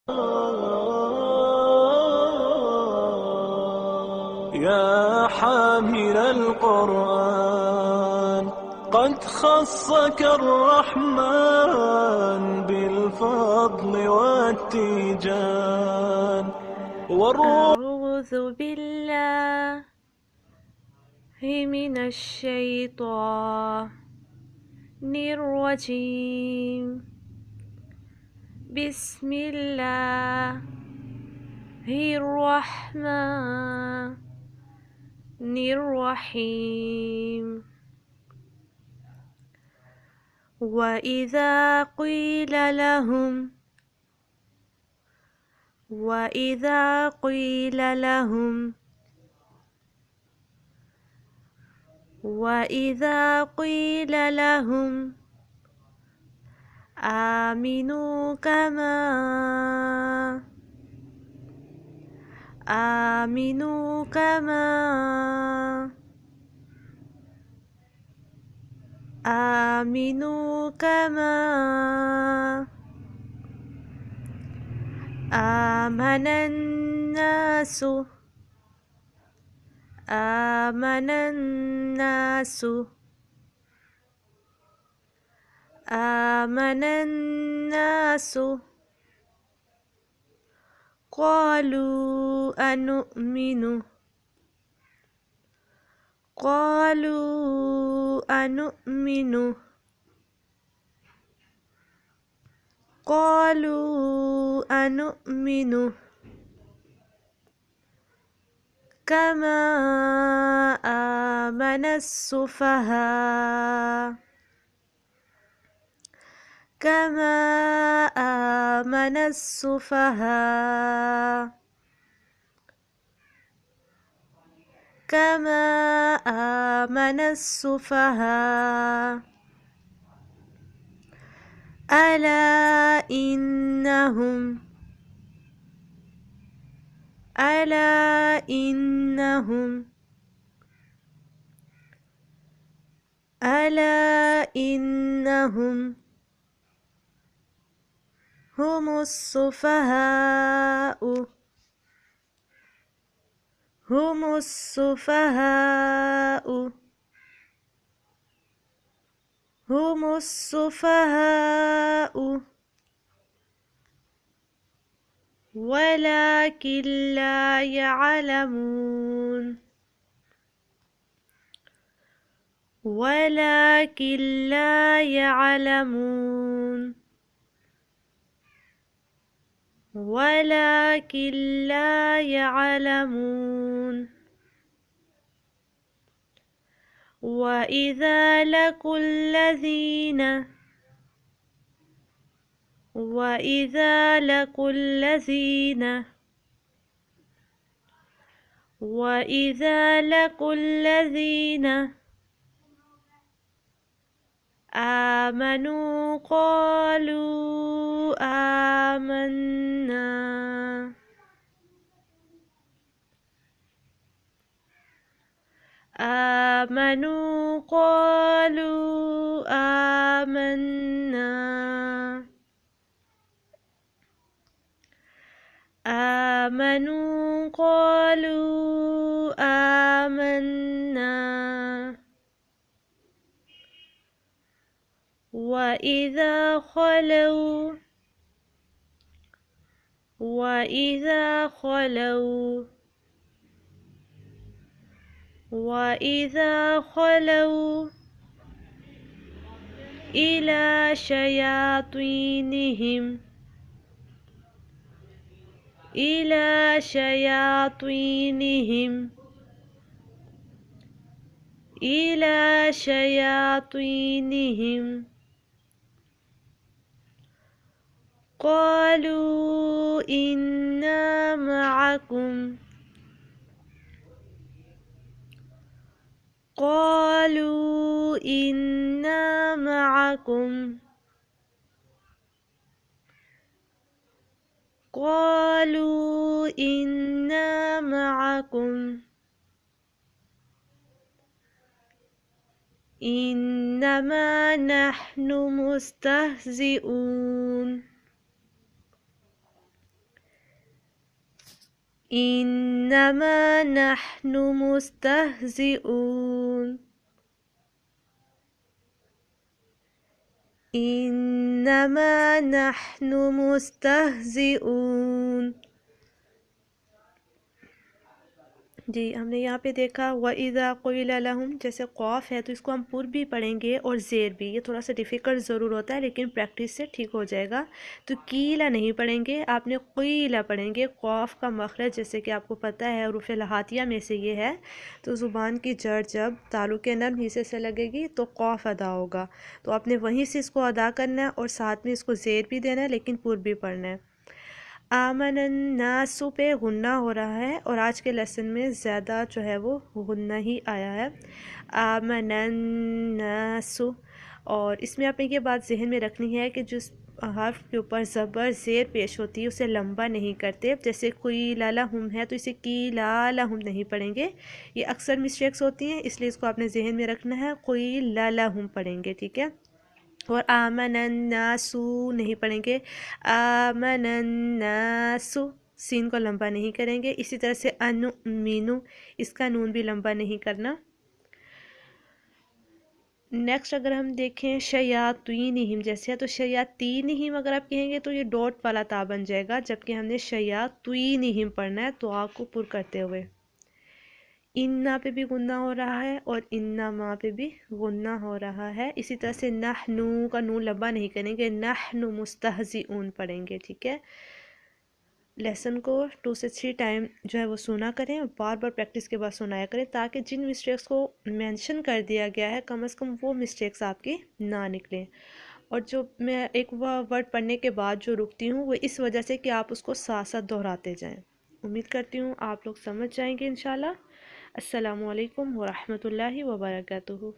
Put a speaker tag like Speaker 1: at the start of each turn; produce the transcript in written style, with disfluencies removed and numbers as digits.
Speaker 1: يا حامل القرآن قد خصك الرحمن بالفضل والتيجان
Speaker 2: أعوذ بالله من الشيطان الرجيم. بسم الله الرحمن الرحيم. وإذا قيل لهم آمنوا كما آمن الناس قالوا أنؤمن كما آمن السفهاء ألا إنهم هم السفهاء ولكن لا يعلمون. وإذا لقوا الذين آمنوا قالوا آمنا وإذا خلوا إلى شياطينهم قالوا إنا معكم إنما نحن مستهزئون. इन्नमा नहनु मुस्तहजिऊन, इन्नमा नहनु मुस्तहजिऊन। जी, हमने यहाँ पे देखा व इज़ा क़ुइला लहुम, जैसे क़ाफ़ है तो इसको हम पुर भी पढ़ेंगे और ज़ेर भी। ये थोड़ा सा डिफ़िकल्ट ज़रूर होता है लेकिन प्रैक्टिस से ठीक हो जाएगा। तो कीला नहीं पढ़ेंगे, आपने क़ुइला पढ़ेंगे। क़ाफ़ का मखरज जैसे कि आपको पता है हरूफ़ लहातिया में से ये है, तो ज़ुबान की जड़ जब तालु के नर्म हिस्से से लगेगी तो क़ाफ़ अदा होगा, तो आपने वहीं से इसको अदा करना है और साथ में इसको ज़ेर भी देना है लेकिन पुर भी पढ़ना है। आमनन नासु पे गुन्ना हो रहा है और आज के लेसन में ज़्यादा जो है वो गुन्ना ही आया है। आमनन नासु, और इसमें आपने ये बात जहन में रखनी है कि जिस हर्फ के ऊपर ज़बर ज़ेर पेश होती है उसे लंबा नहीं करते। जैसे कोई लाला हम है तो इसे की लाला हम नहीं पढ़ेंगे, ये अक्सर मिस्टेक्स होती हैं, इसलिए इसको आपने जहन में रखना है, कोई लाला हम पढ़ेंगे, ठीक है। और आमनन्नासु नहीं पढ़ेंगे, आमनन्नासु, सीन को लंबा नहीं करेंगे। इसी तरह से अनुमीनु, इसका नून भी लंबा नहीं करना। नेक्स्ट अगर हम देखें शयातीनिहिम जैसे है, तो शयातीनिहिम अगर आप कहेंगे तो ये डॉट वाला ता बन जाएगा, जबकि हमने शयातीनिहिम पढ़ना है तो आ को पुर करते हुए। इन्ना पे भी गुन्ना हो रहा है और इन्ना माँ पे भी गुन्ना हो रहा है। इसी तरह से नहनु का नून लंबा नहीं करेंगे, नहनु मुस्तहज़िऊन पढ़ेंगे, ठीक है। लेसन को 2 से 3 टाइम जो है वो सुना करें और बार बार प्रैक्टिस के बाद सुनाया करें, ताकि जिन मिस्टेक्स को मेंशन कर दिया गया है कम से कम वो मिस्टेक्स आपकी ना निकलें। और जो मैं एक वर्ड पढ़ने के बाद जो रुकती हूँ वो इस वजह से कि आप उसको साथ साथ दोहराते जाएं। उम्मीद करती हूँ आप लोग समझ जाएंगे इंशाल्लाह। अस्सलामु अलैकुम व रहमतुल्लाहि व बरकातुहू।